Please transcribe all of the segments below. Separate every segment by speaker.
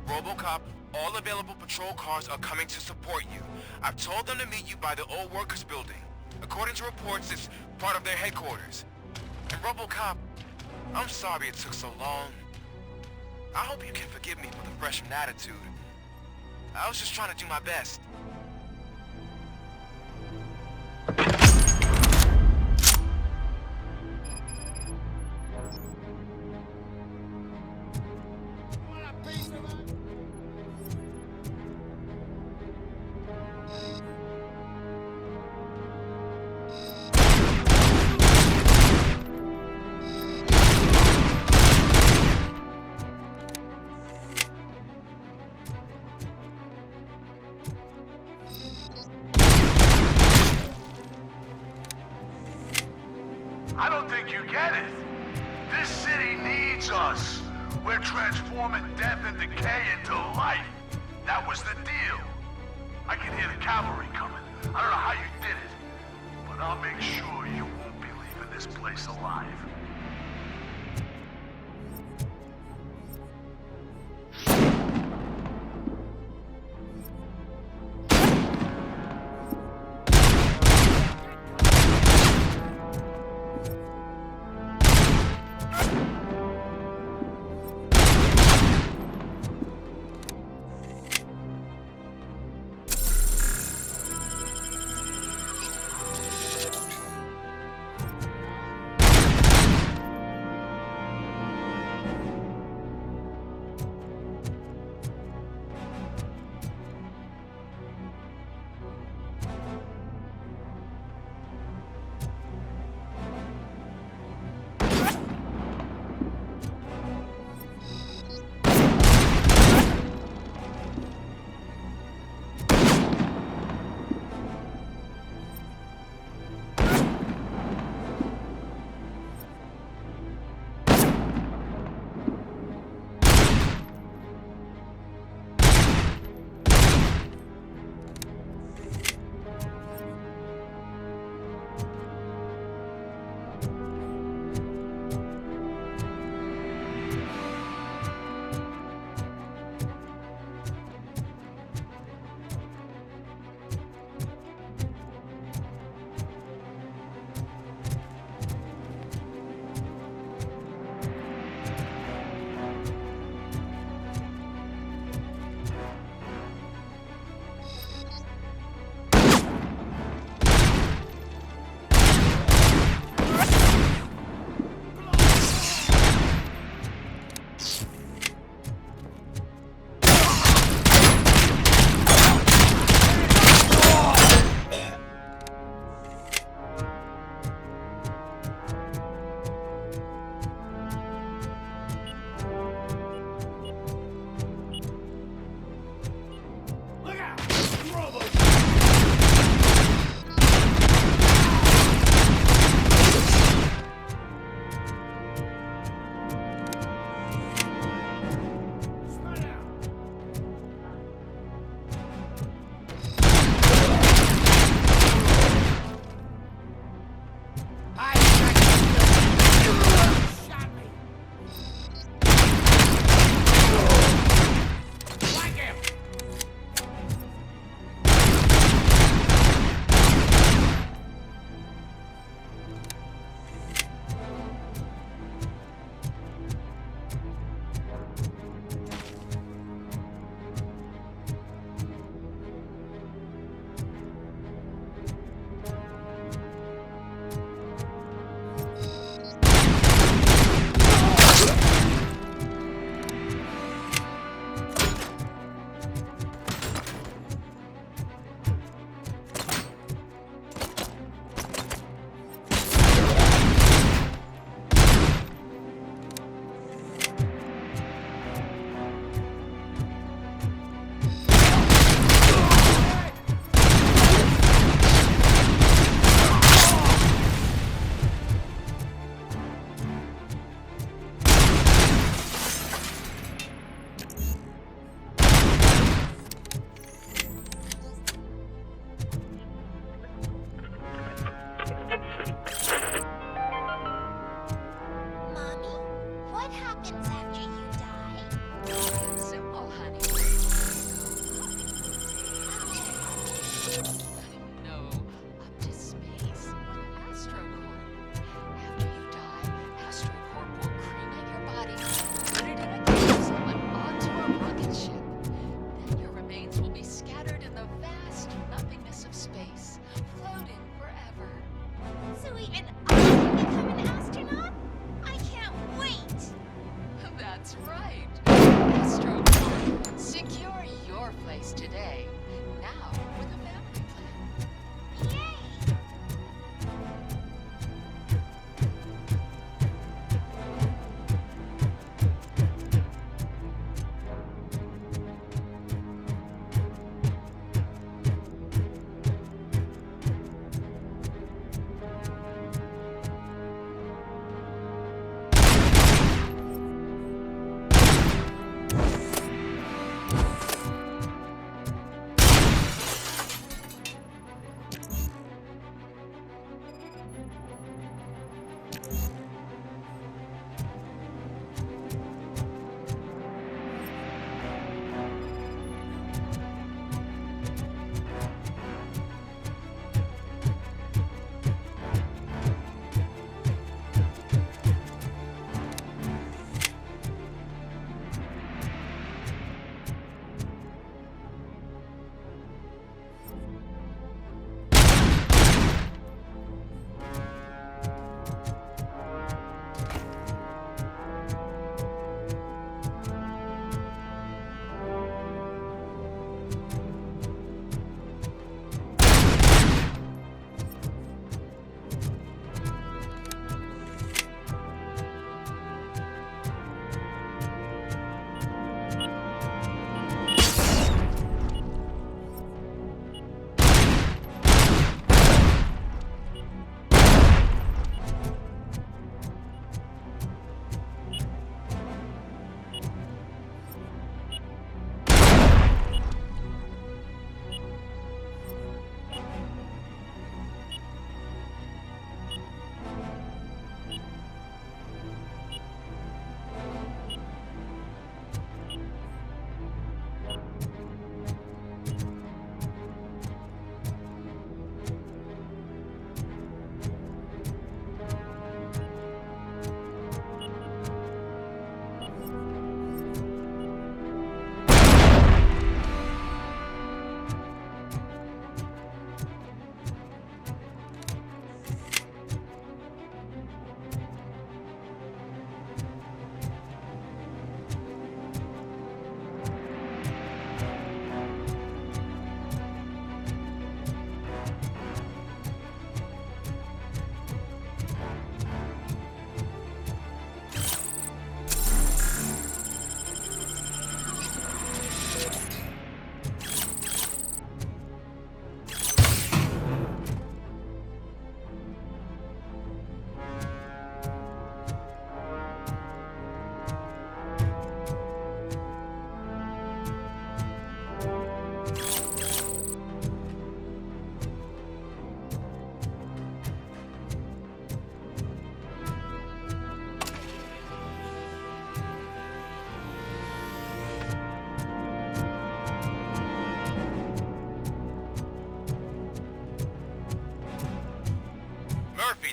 Speaker 1: Robocop, all available patrol cars are coming to support you. I've told them to meet you by the old workers building. According to reports, it's part of their headquarters. And Robocop, I'm sorry it took so long. I hope you can forgive me for the freshman attitude. I was just trying to do my best.
Speaker 2: I don't think you get it. This city needs us. We're transforming death and decay into life. That was the deal. I can hear the cavalry coming. I don't know how you did it, but I'll make sure you won't be leaving this place alive.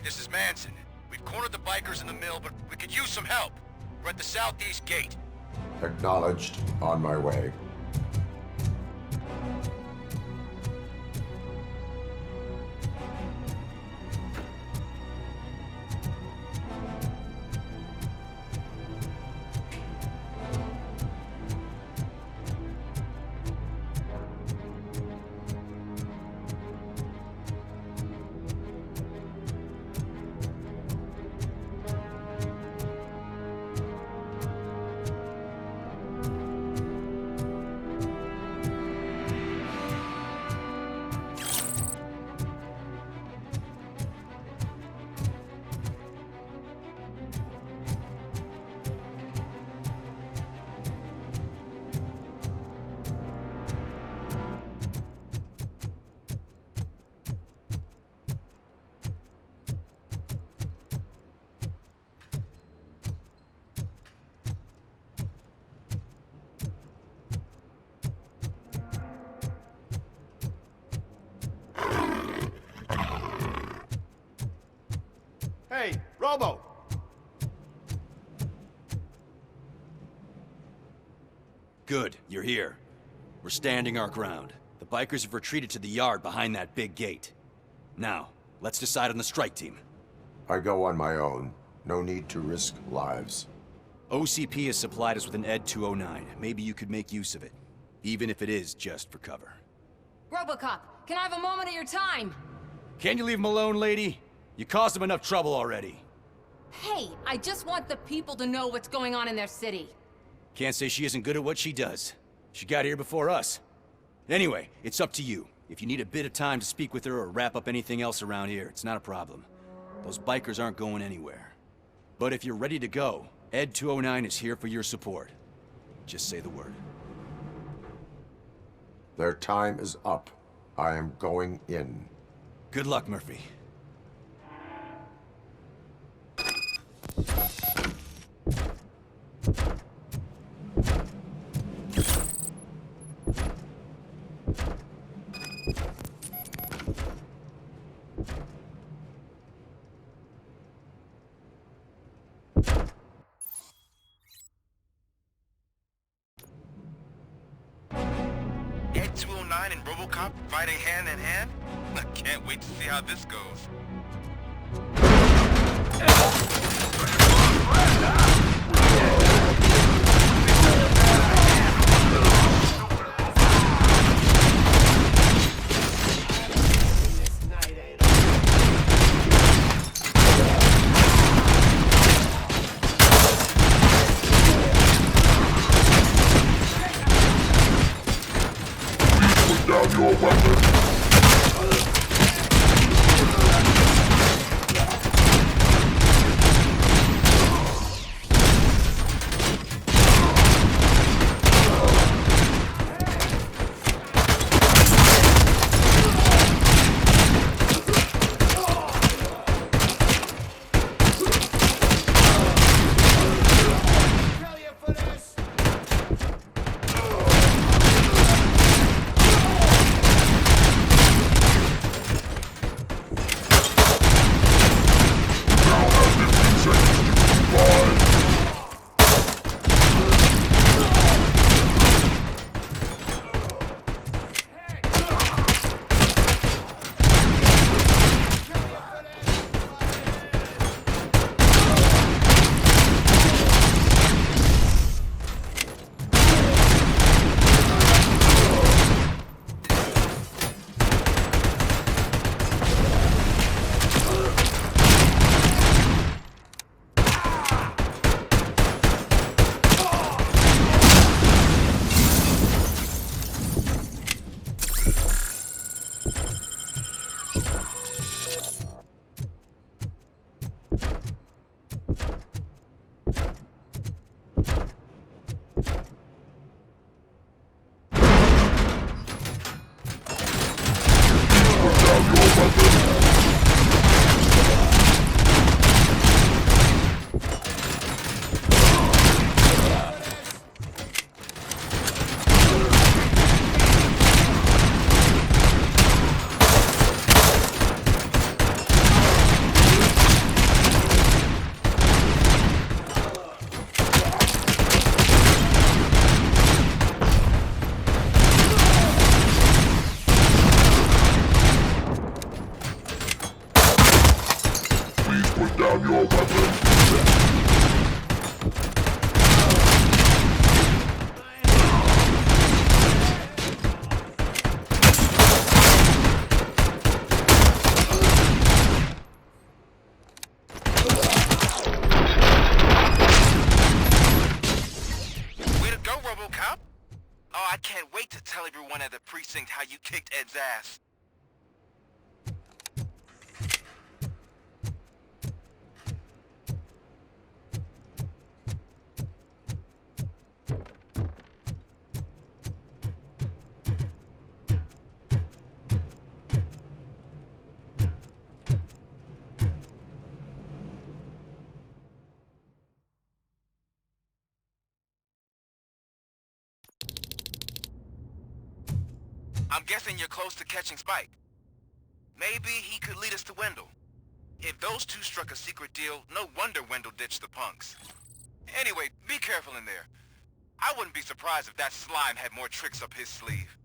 Speaker 1: this is Manson. We've cornered the bikers in the mill, but we could use some help. We're at the southeast gate.
Speaker 3: Acknowledged. On my way.
Speaker 4: Hey, Robo!
Speaker 5: Good, you're here. We're standing our ground. The bikers have retreated to the yard behind that big gate. Now, let's decide on the strike team.
Speaker 3: I go on my own. No need to risk lives.
Speaker 5: OCP has supplied us with an Ed 209. Maybe you could make use of it. Even if it is just for cover.
Speaker 6: Robocop, can I have a moment of your time?
Speaker 5: Can you leave him alone, lady? You caused him enough trouble already.
Speaker 6: Hey, I just want the people to know what's going on in their city.
Speaker 5: Can't say she isn't good at what she does. She got here before us. Anyway, it's up to you. If you need a bit of time to speak with her or wrap up anything else around here, it's not a problem. Those bikers aren't going anywhere. But if you're ready to go, Ed 209 is here for your support. Just say the word.
Speaker 3: Their time is up. I am going in.
Speaker 5: Good luck, Murphy.
Speaker 1: Ed 209 and Robocop fighting hand in hand? I can't wait to see how this goes.
Speaker 2: Down your weapon!
Speaker 1: precinct how you kicked Ed's ass. I'm guessing you're close to catching Spike. Maybe he could lead us to Wendell. If those two struck a secret deal, no wonder Wendell ditched the punks. Anyway, be careful in there. I wouldn't be surprised if that slime had more tricks up his sleeve.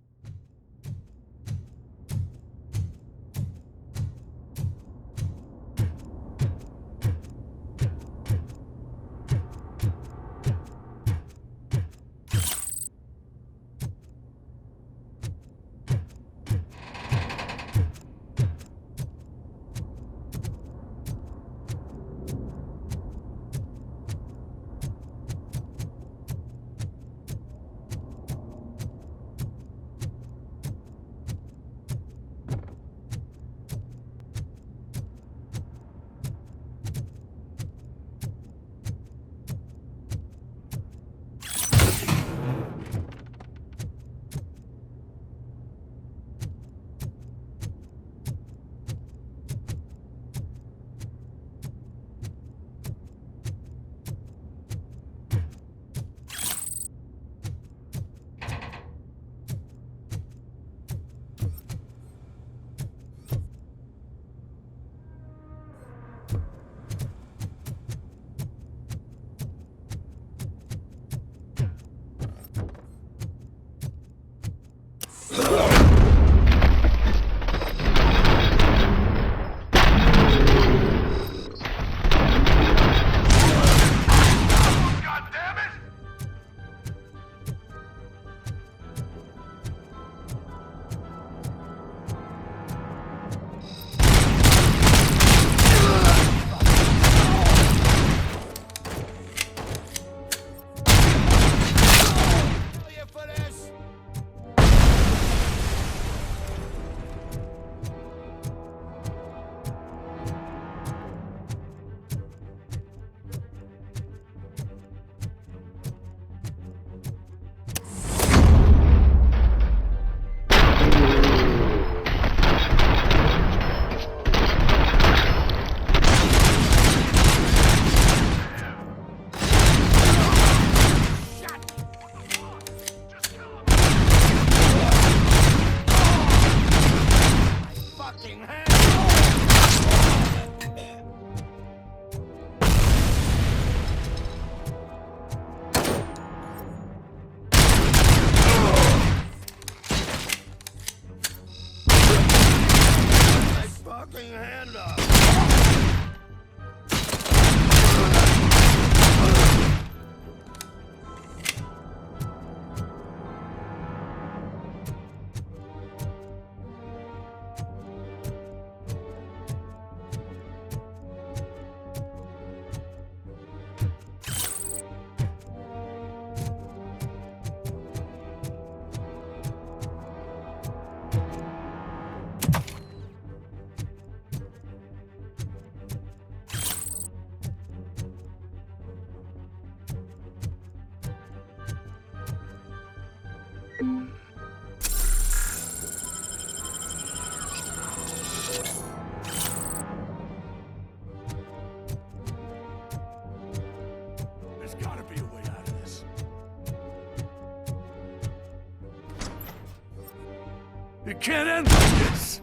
Speaker 2: You can't end like this!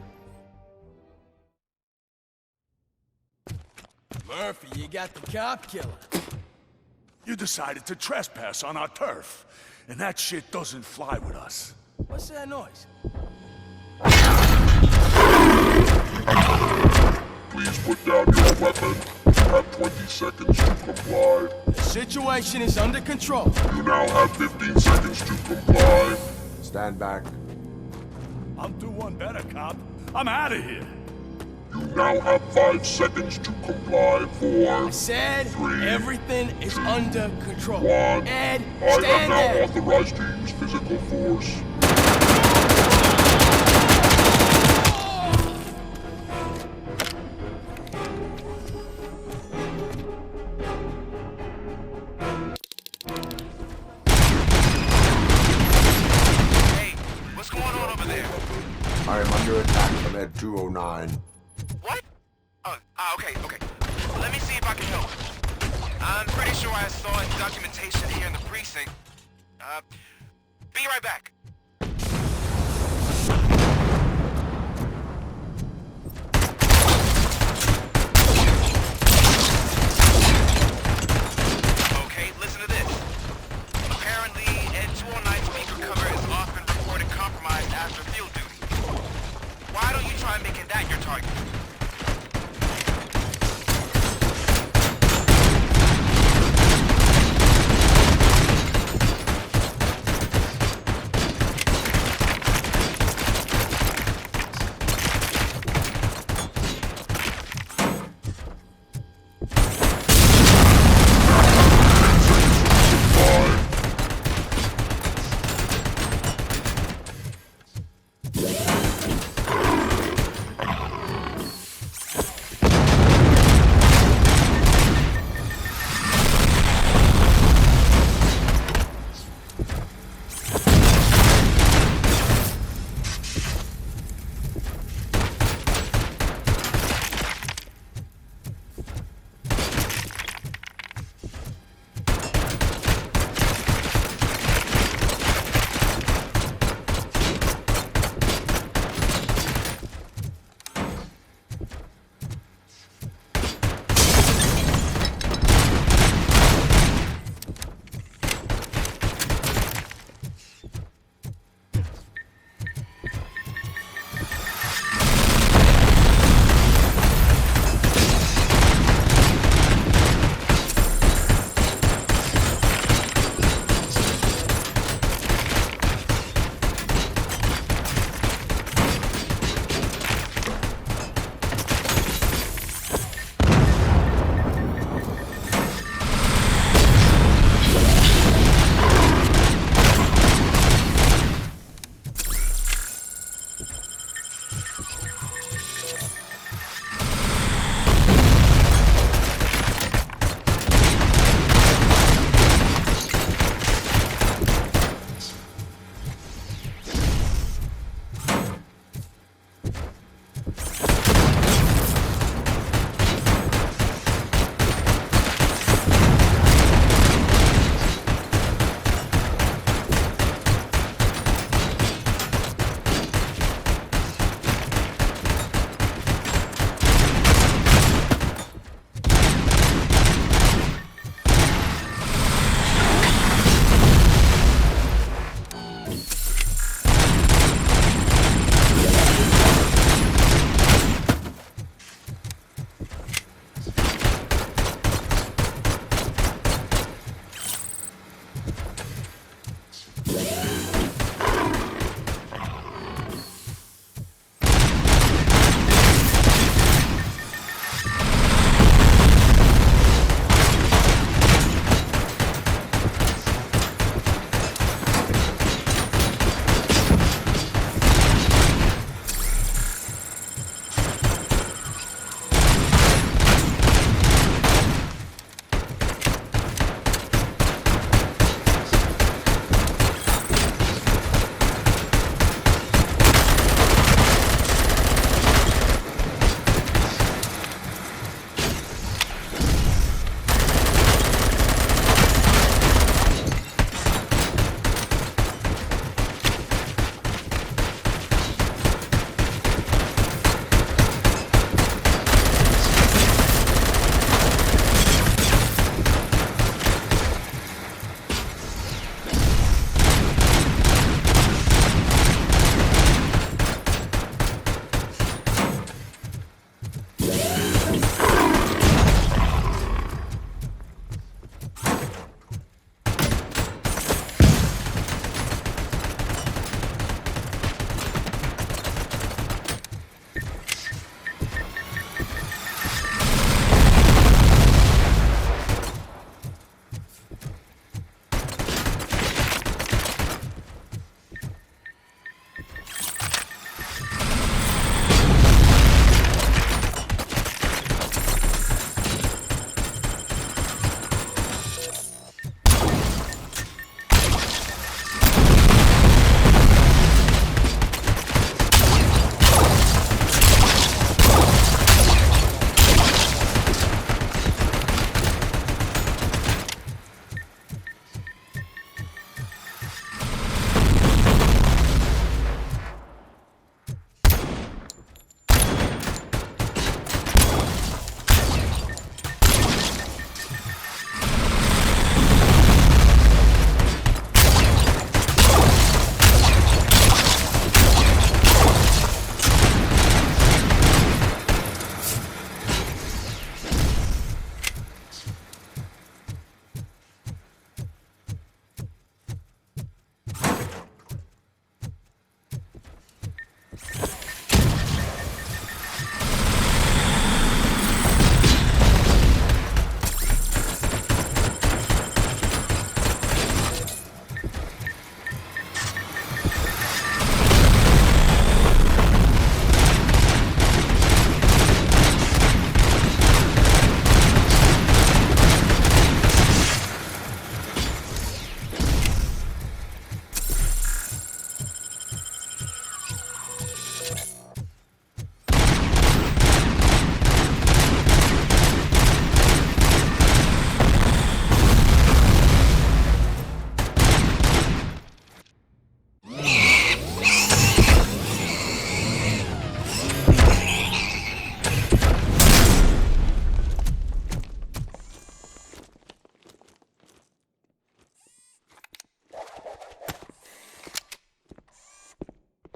Speaker 5: Murphy, you got the cop killer.
Speaker 2: You decided to trespass on our turf, and that shit doesn't fly with us.
Speaker 5: What's that noise?
Speaker 4: Please put down your weapon. You have 20 seconds to comply.
Speaker 5: The situation is under control.
Speaker 4: You now have 15 seconds to comply.
Speaker 3: Stand back.
Speaker 2: I'll do one better, cop. I'm out of here.
Speaker 4: You now have 5 seconds to comply. 4,
Speaker 5: I said
Speaker 4: 3,
Speaker 5: everything is
Speaker 4: 2,
Speaker 5: under control.
Speaker 4: 1.
Speaker 5: Ed,
Speaker 4: I am
Speaker 5: stand
Speaker 4: now
Speaker 5: there.
Speaker 4: authorized to use physical force.
Speaker 3: 209.
Speaker 1: What? Okay. Let me see if I can help. I'm pretty sure I saw documentation here in the precinct. Be right back. Okay, listen to this. Apparently, Ed 209 speaker cover is often reported compromised after field duty. Why don't you try making that your target?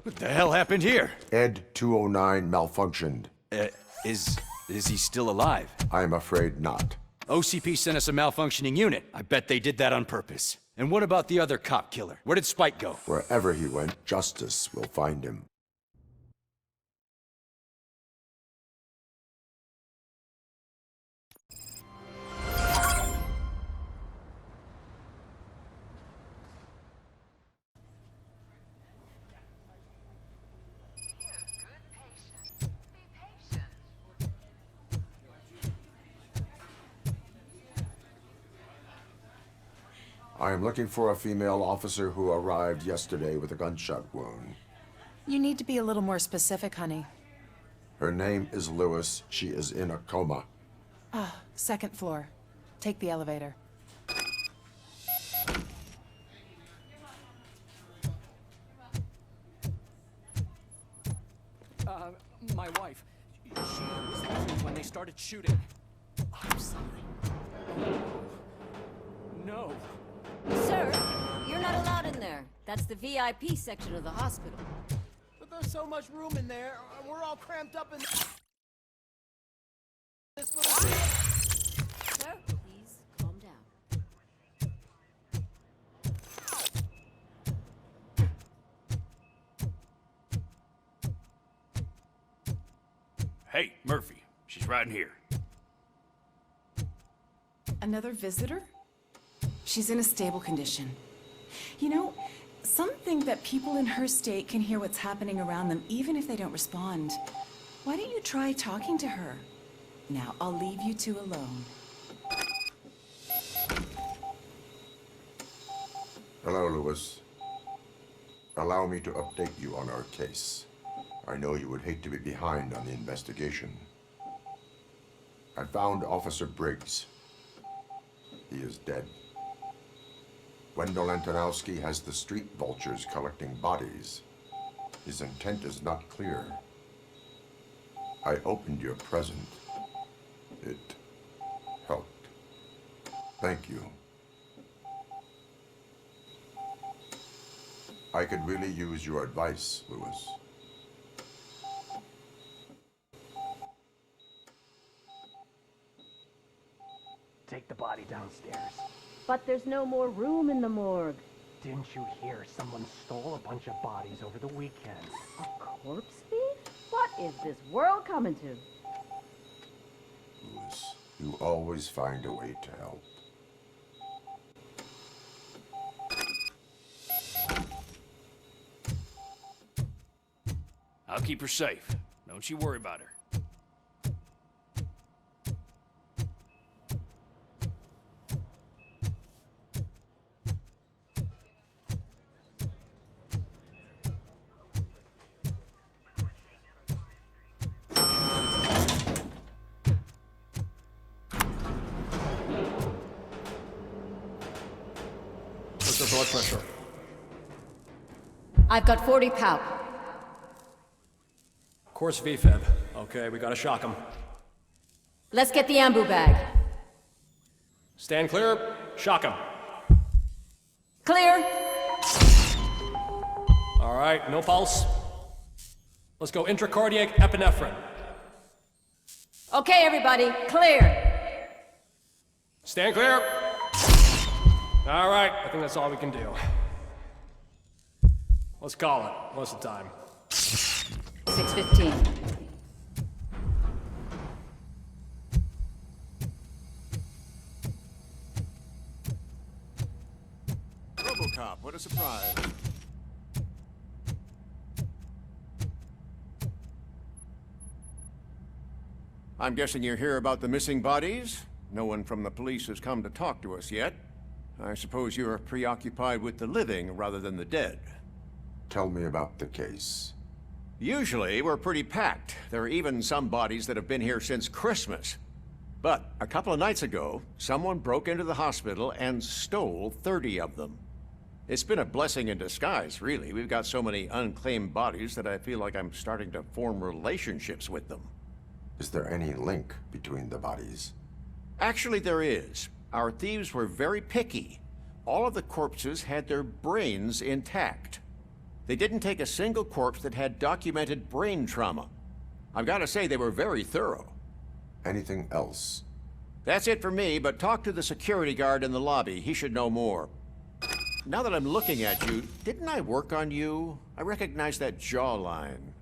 Speaker 5: What the hell happened here?
Speaker 3: Ed 209 malfunctioned.
Speaker 5: Is he still alive?
Speaker 3: I'm afraid not.
Speaker 5: OCP sent us a malfunctioning unit. I bet they did that on purpose. And what about the other cop killer? Where did Spike go?
Speaker 3: Wherever he went, justice will find him. I am looking for a female officer who arrived yesterday with a gunshot wound.
Speaker 7: You need to be a little more specific, honey.
Speaker 3: Her name is Lewis. She is in a coma.
Speaker 7: Second floor. Take the elevator.
Speaker 5: My wife. She was there when they started shooting. I'm sorry. No.
Speaker 8: Sir, you're not allowed in there. That's the VIP section of the hospital.
Speaker 9: But there's so much room in there, and we're all cramped up in this little...
Speaker 8: Sir, please calm down.
Speaker 10: Hey, Murphy. She's right in here.
Speaker 7: Another visitor? She's in a stable condition. You know, some think that people in her state can hear what's happening around them even if they don't respond. Why don't you try talking to her? Now, I'll leave you two alone.
Speaker 3: Hello, Lewis. Allow me to update you on our case. I know you would hate to be behind on the investigation. I found Officer Briggs. He is dead. Wendell Antonowski has the street vultures collecting bodies. His intent is not clear. I opened your present. It helped. Thank you. I could really use your advice, Lewis.
Speaker 9: Take the body downstairs.
Speaker 8: But there's no more room in the morgue.
Speaker 9: Didn't you hear someone stole a bunch of bodies over the weekend?
Speaker 8: A corpse thief? What is this world coming to?
Speaker 3: Lewis, you always find a way to help.
Speaker 10: I'll keep her safe. Don't you worry about her.
Speaker 11: What's your blood pressure?
Speaker 8: I've got 40 pow.
Speaker 11: Course VFib. Okay, we gotta shock him.
Speaker 8: Let's get the ambu bag.
Speaker 11: Stand clear. Shock him.
Speaker 8: Clear.
Speaker 11: All right, no pulse. Let's go intracardiac epinephrine.
Speaker 8: Okay, everybody, clear.
Speaker 11: Stand clear. All right, I think that's all we can do. Let's call it. What's the time?
Speaker 8: 6:15.
Speaker 12: Robocop, what a surprise. I'm guessing you're here about the missing bodies? No one from the police has come to talk to us yet. I suppose you're preoccupied with the living rather than the dead.
Speaker 3: Tell me about the case.
Speaker 12: Usually, we're pretty packed. There are even some bodies that have been here since Christmas. But a couple of nights ago, someone broke into the hospital and stole 30 of them. It's been a blessing in disguise, really. We've got so many unclaimed bodies that I feel like I'm starting to form relationships with them.
Speaker 3: Is there any link between the bodies?
Speaker 12: Actually, there is. Our thieves were very picky. All of the corpses had their brains intact. They didn't take a single corpse that had documented brain trauma. I've got to say, they were very thorough.
Speaker 3: Anything else?
Speaker 12: That's it for me, but talk to the security guard in the lobby. He should know more. Now that I'm looking at you, didn't I work on you? I recognize that jawline.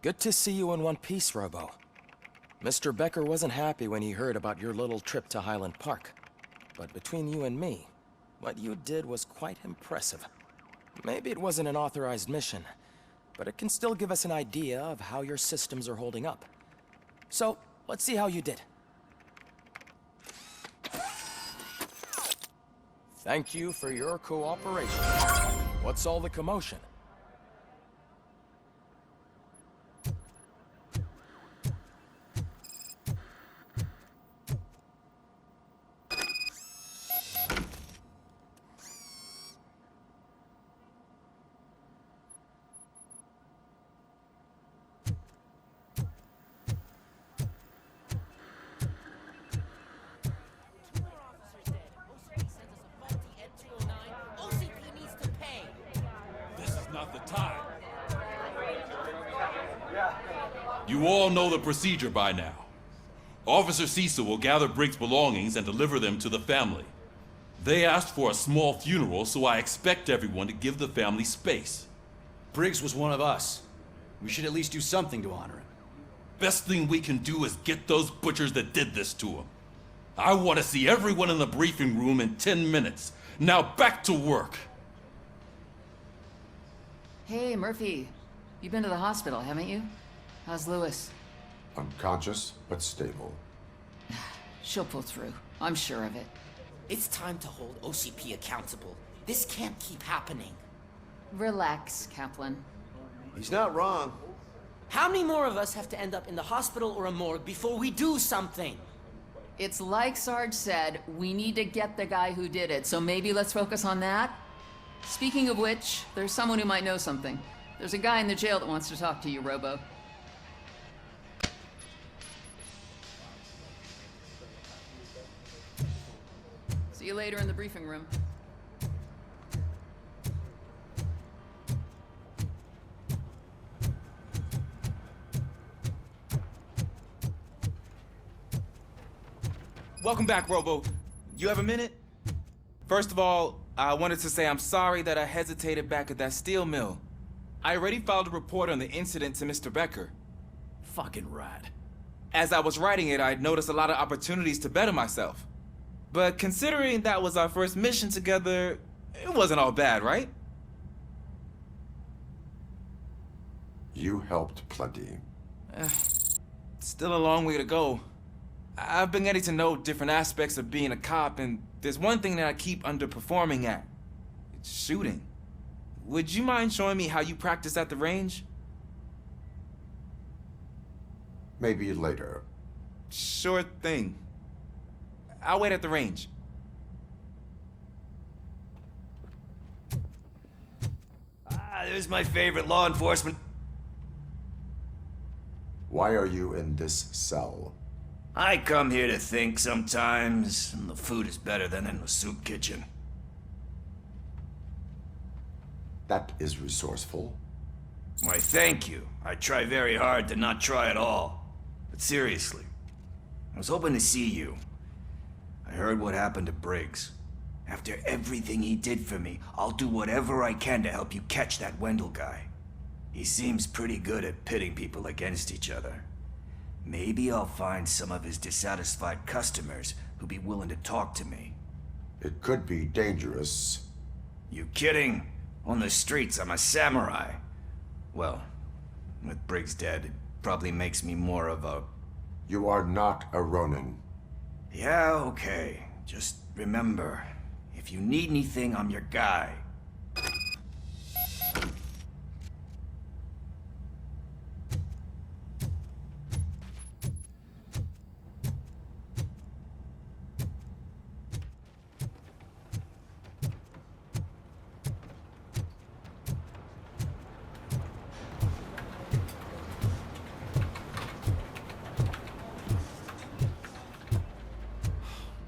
Speaker 13: Good to see you in one piece, Robo. Mr. Becker wasn't happy when he heard about your little trip to Highland Park. But between you and me, what you did was quite impressive. Maybe it wasn't an authorized mission, but it can still give us an idea of how your systems are holding up. So, let's see how you did. Thank you for your cooperation. What's all the commotion?
Speaker 14: You all know the procedure by now. Officer Cecil will gather Briggs' belongings and deliver them to the family. They asked for a small funeral, so I expect everyone to give the family space.
Speaker 5: Briggs was one of us. We should at least do something to honor him.
Speaker 14: Best thing we can do is get those butchers that did this to him. I want to see everyone in the briefing room in 10 minutes. Now back to work.
Speaker 15: Hey, Murphy. You've been to the hospital, haven't you? How's Lewis?
Speaker 3: Unconscious, but stable.
Speaker 15: She'll pull through. I'm sure of it.
Speaker 16: It's time to hold OCP accountable. This can't keep happening.
Speaker 15: Relax, Kaplan.
Speaker 17: He's not wrong.
Speaker 16: How many more of us have to end up in the hospital or a morgue before we do something?
Speaker 15: It's like Sarge said, we need to get the guy who did it, so maybe let's focus on that? Speaking of which, there's someone who might know something. There's a guy in the jail that wants to talk to you, Robo. See you later in the briefing room.
Speaker 18: Welcome back, Robo. You have a minute? First of all, I wanted to say I'm sorry that I hesitated back at that steel mill. I already filed a report on the incident to Mr. Becker.
Speaker 5: Fucking rad.
Speaker 18: As I was writing it, I'd noticed a lot of opportunities to better myself. But considering that was our first mission together, it wasn't all bad, right?
Speaker 3: You helped plenty.
Speaker 18: Still a long way to go. I've been getting to know different aspects of being a cop, and there's one thing that I keep underperforming at. It's shooting. Would you mind showing me how you practice at the range?
Speaker 3: Maybe later.
Speaker 18: Sure thing. I'll wait at the range.
Speaker 5: There's my favorite law enforcement.
Speaker 3: Why are you in this cell?
Speaker 5: I come here to think sometimes, and the food is better than in the soup kitchen.
Speaker 3: That is resourceful.
Speaker 5: Why, thank you. I try very hard to not try at all. But seriously, I was hoping to see you. I heard what happened to Briggs. After everything he did for me, I'll do whatever I can to help you catch that Wendell guy. He seems pretty good at pitting people against each other.
Speaker 19: Maybe I'll find some of his dissatisfied customers who'll be willing to talk to me.
Speaker 3: It could be dangerous.
Speaker 19: You kidding? On the streets, I'm a samurai. Well, with Briggs dead, it probably makes me more of a...
Speaker 3: You are not a Ronin.
Speaker 19: Yeah, okay. Just remember, if you need anything, I'm your guy.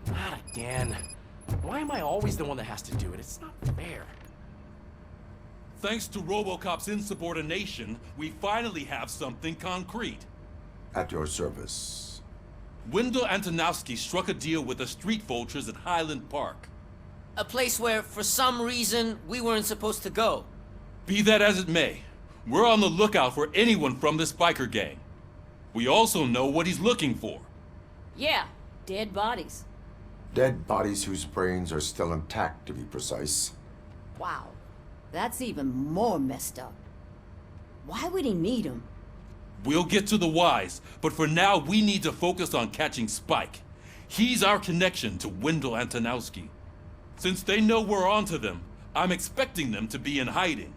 Speaker 9: Not again. Why am I always the one that has to do it? It's not fair.
Speaker 14: Thanks to Robocop's insubordination, we finally have something concrete.
Speaker 3: At your service.
Speaker 14: Wendell Antonowski struck a deal with the street vultures at Highland Park.
Speaker 16: A place where, for some reason, we weren't supposed to go.
Speaker 14: Be that as it may, we're on the lookout for anyone from this biker gang. We also know what he's looking for.
Speaker 8: Yeah, dead bodies.
Speaker 3: Dead bodies whose brains are still intact, to be precise.
Speaker 8: Wow, that's even more messed up. Why would he need them?
Speaker 14: We'll get to the whys, but for now we need to focus on catching Spike. He's our connection to Wendell Antonowski. Since they know we're onto them, I'm expecting them to be in hiding.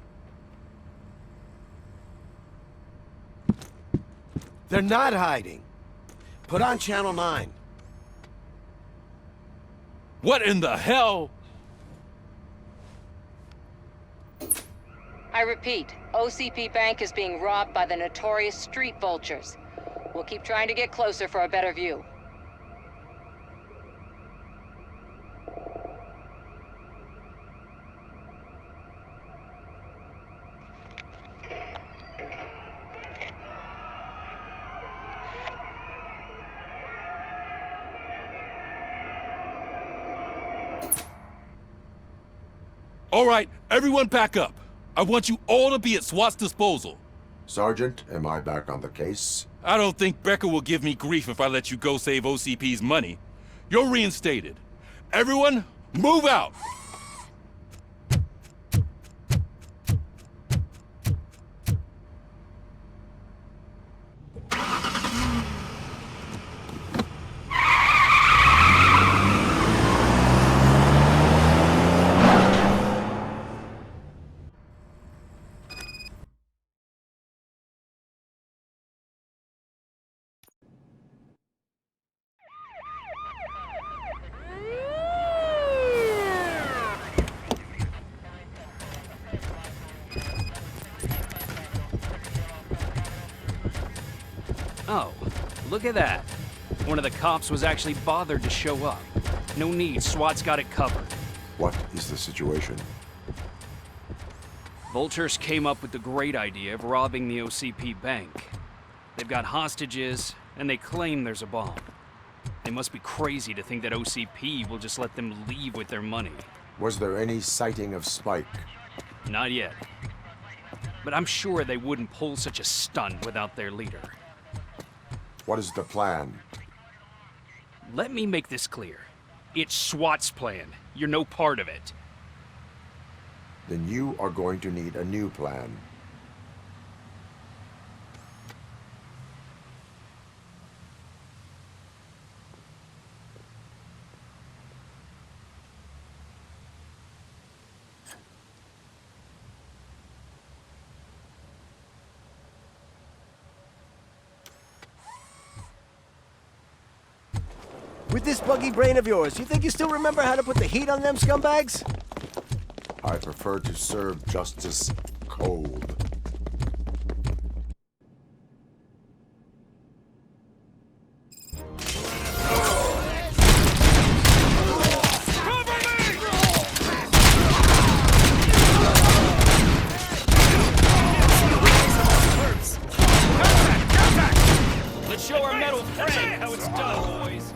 Speaker 17: They're not hiding. Put on Channel 9.
Speaker 14: What in the hell?
Speaker 20: I repeat, OCP Bank is being robbed by the notorious street vultures. We'll keep trying to get closer for a better view.
Speaker 14: All right, everyone back up. I want you all to be at SWAT's disposal.
Speaker 3: Sergeant, am I back on the case?
Speaker 14: I don't think Becker will give me grief if I let you go save OCP's money. You're reinstated. Everyone, move out!
Speaker 10: Oh, look at that. One of the cops was actually bothered to show up. No need, SWAT's got it covered.
Speaker 3: What is the situation?
Speaker 10: Vultures came up with the great idea of robbing the OCP bank. They've got hostages, and they claim there's a bomb. They must be crazy to think that OCP will just let them leave with their money.
Speaker 3: Was there any sighting of Spike?
Speaker 10: Not yet. But I'm sure they wouldn't pull such a stunt without their leader.
Speaker 3: What is the plan?
Speaker 10: Let me make this clear. It's SWAT's plan. You're no part of it.
Speaker 3: Then you are going to need a new plan.
Speaker 17: With this buggy brain of yours, you think you still remember how to put the heat on them scumbags?
Speaker 3: I prefer to serve justice cold.
Speaker 10: Let's show our metal friend how it's done, boys.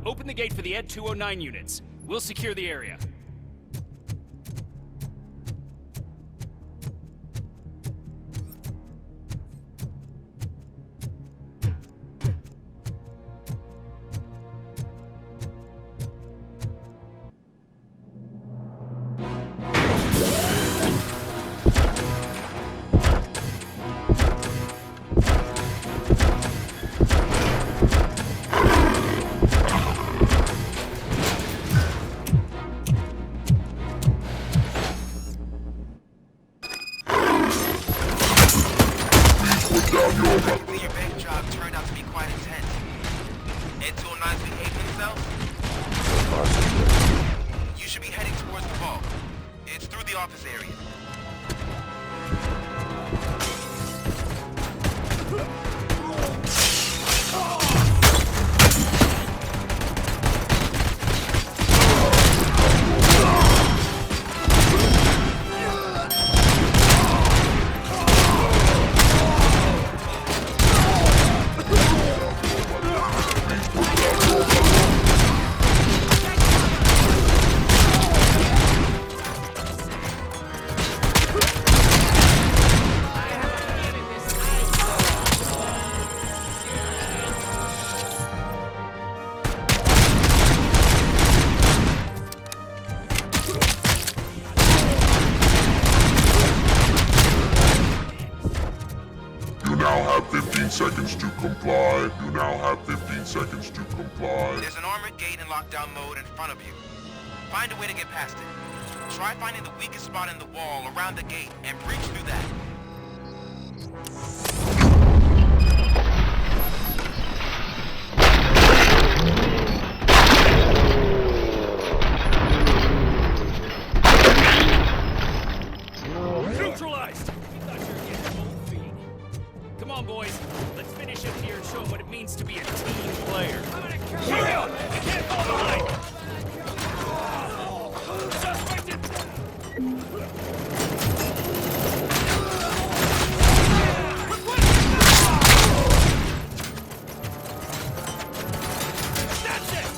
Speaker 10: open the gate for the Ed 209 units. We'll secure the area.
Speaker 1: Your bank job turned out to be quite intense. Ed 209's behaving himself? You should be heading towards the vault. It's through the office area.
Speaker 4: Seconds to comply. You now have 15 seconds to comply.
Speaker 1: There's an armored gate in lockdown mode in front of you. Find a way to get past it. Try finding the weakest spot in the wall around the gate and breach through that.
Speaker 10: Neutralized! We thought you were getting cold feet. Come on, boys. Let's finish up here and show them what it means to be a team player. Hurry up! You can't fall behind! Suspected! That's it!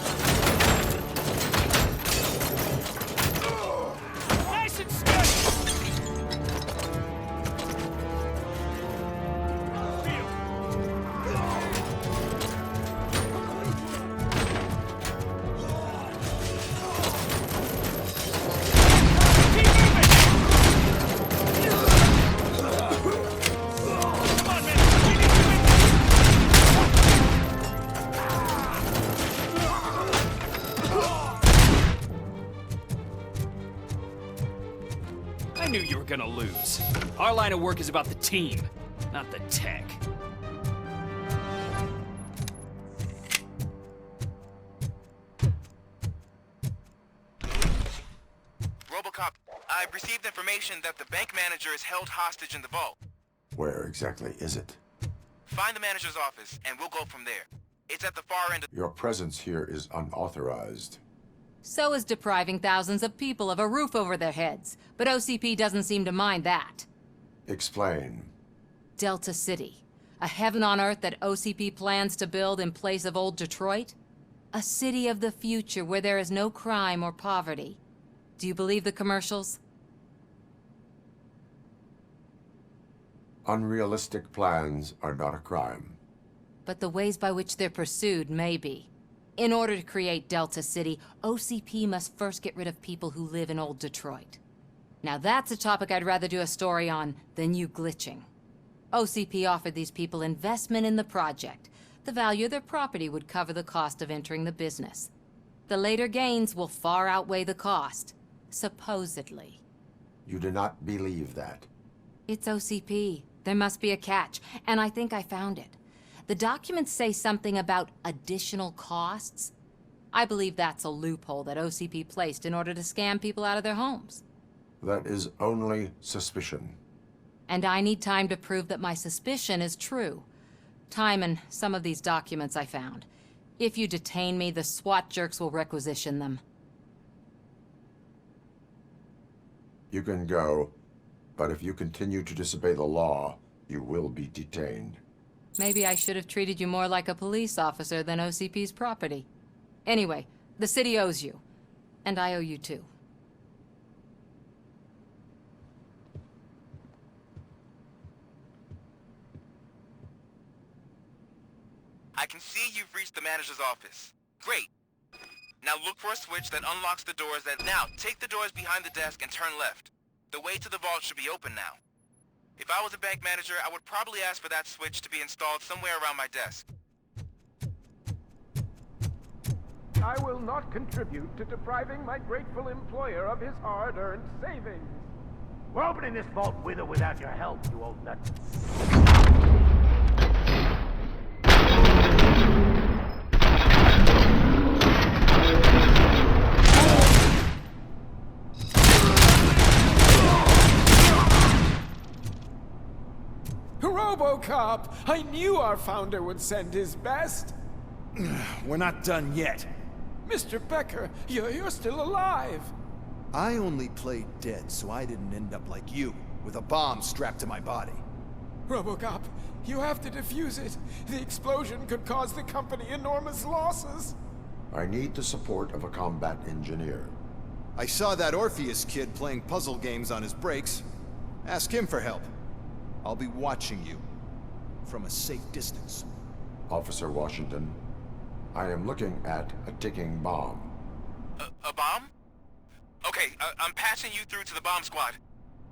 Speaker 10: Nice and steady! I knew you were gonna lose. Our line of work is about the team, not the tech.
Speaker 1: Robocop, I've received information that the bank manager is held hostage in the vault.
Speaker 3: Where exactly is it?
Speaker 1: Find the manager's office, and we'll go from there. It's at the far end of...
Speaker 3: Your presence here is unauthorized.
Speaker 6: So is depriving thousands of people of a roof over their heads. But OCP doesn't seem to mind that.
Speaker 3: Explain.
Speaker 6: Delta City. A heaven on earth that OCP plans to build in place of old Detroit? A city of the future where there is no crime or poverty. Do you believe the commercials?
Speaker 3: Unrealistic plans are not a crime.
Speaker 6: But the ways by which they're pursued may be. In order to create Delta City, OCP must first get rid of people who live in old Detroit. Now that's a topic I'd rather do a story on than you glitching. OCP offered these people investment in the project. The value of their property would cover the cost of entering the business. The later gains will far outweigh the cost. Supposedly.
Speaker 3: You do not believe that.
Speaker 6: It's OCP. There must be a catch, and I think I found it. The documents say something about additional costs. I believe that's a loophole that OCP placed in order to scam people out of their homes.
Speaker 3: That is only suspicion.
Speaker 6: And I need time to prove that my suspicion is true. Time and some of these documents I found. If you detain me, the SWAT jerks will requisition them.
Speaker 3: You can go, but if you continue to disobey the law, you will be detained.
Speaker 6: Maybe I should have treated you more like a police officer than OCP's property. Anyway, the city owes you. And I owe you too.
Speaker 1: I can see you've reached the manager's office. Great. Now look for a switch that unlocks the doors Now, take the doors behind the desk and turn left. The way to the vault should be open now. If I was a bank manager, I would probably ask for that switch to be installed somewhere around my desk.
Speaker 21: I will not contribute to depriving my grateful employer of his hard-earned savings.
Speaker 2: We're opening this vault with or without your help, you old nut.
Speaker 21: Robocop! I knew our founder would send his best!
Speaker 22: We're not done yet.
Speaker 21: Mr. Becker, you're still alive!
Speaker 22: I only played dead so I didn't end up like you, with a bomb strapped to my body.
Speaker 21: Robocop, you have to defuse it. The explosion could cause the company enormous losses.
Speaker 3: I need the support of a combat engineer.
Speaker 22: I saw that Orpheus kid playing puzzle games on his breaks. Ask him for help. I'll be watching you. From a safe distance.
Speaker 3: Officer Washington, I am looking at a ticking bomb.
Speaker 1: A bomb? Okay, I'm passing you through to the bomb squad.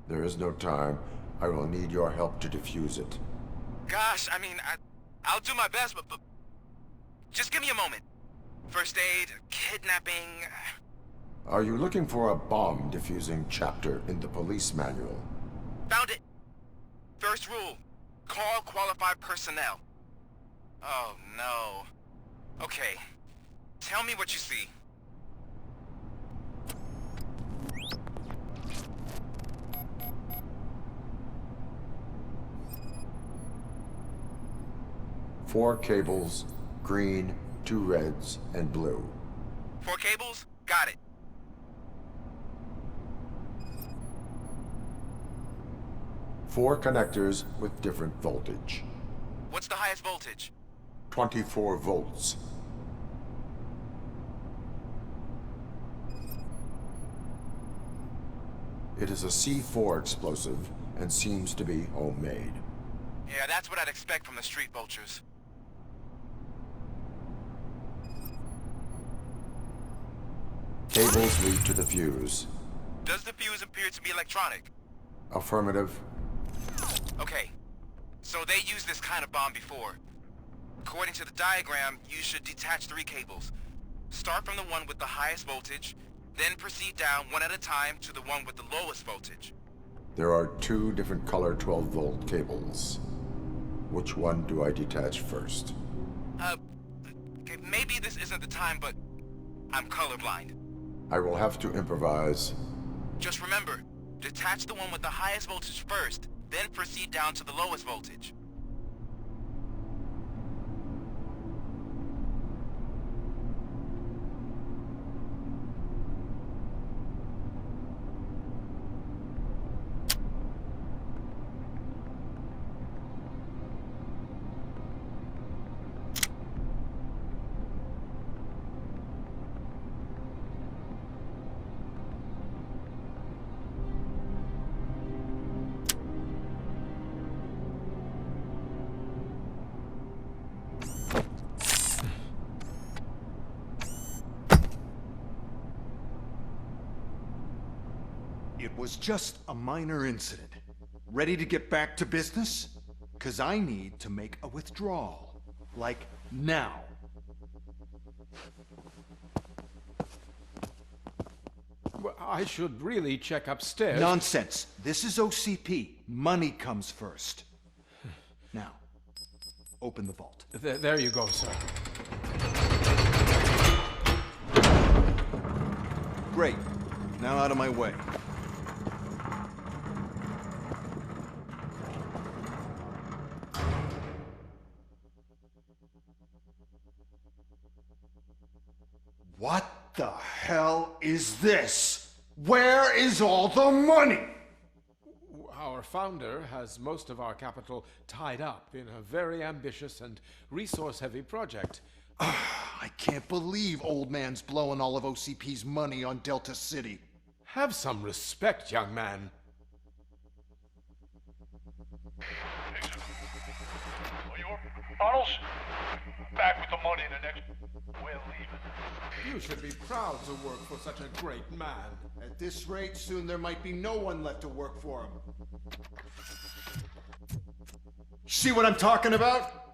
Speaker 3: There is no time. I will need your help to defuse it.
Speaker 1: Gosh, I mean, I'll do my best, but just give me a moment. First aid, kidnapping...
Speaker 3: Are you looking for a bomb defusing chapter in the police manual?
Speaker 1: Found it! First rule, call qualified personnel. Oh, no. Okay, tell me what you see.
Speaker 3: Four cables, green, 2 reds, and blue.
Speaker 1: 4 cables? Got it.
Speaker 3: Four connectors with different voltage.
Speaker 1: What's the highest voltage?
Speaker 3: 24 volts. It is a C4 explosive and seems to be homemade.
Speaker 1: Yeah, that's what I'd expect from the street vultures.
Speaker 3: Cables lead to the fuse.
Speaker 1: Does the fuse appear to be electronic?
Speaker 3: Affirmative.
Speaker 1: Okay, so they used this kind of bomb before. According to the diagram, you should detach 3 cables. Start from the one with the highest voltage, then proceed down one at a time to the one with the lowest voltage.
Speaker 3: There are 2 different color 12-volt cables. Which one do I detach first?
Speaker 1: Okay, maybe this isn't the time, but I'm colorblind.
Speaker 3: I will have to improvise.
Speaker 1: Just remember, detach the one with the highest voltage first, then proceed down to the lowest voltage.
Speaker 22: It was just a minor incident. Ready to get back to business? 'Cause I need to make a withdrawal. Like, now.
Speaker 21: Well, I should really check upstairs.
Speaker 22: Nonsense. This is OCP. Money comes first. Now, open the vault.
Speaker 21: There you go, sir.
Speaker 22: Great. Now out of my way. What the hell is this? Where is all the money?
Speaker 21: Our founder has most of our capital tied up in a very ambitious and resource-heavy project.
Speaker 22: I I can't believe old man's blowing all of OCP's money on Delta City.
Speaker 21: Have some respect, young man.
Speaker 2: Arnold's back with the money in the next... We're leaving.
Speaker 21: You should be proud to work for such a great man.
Speaker 22: At this rate, soon there might be no one left to work for him. See what I'm talking about?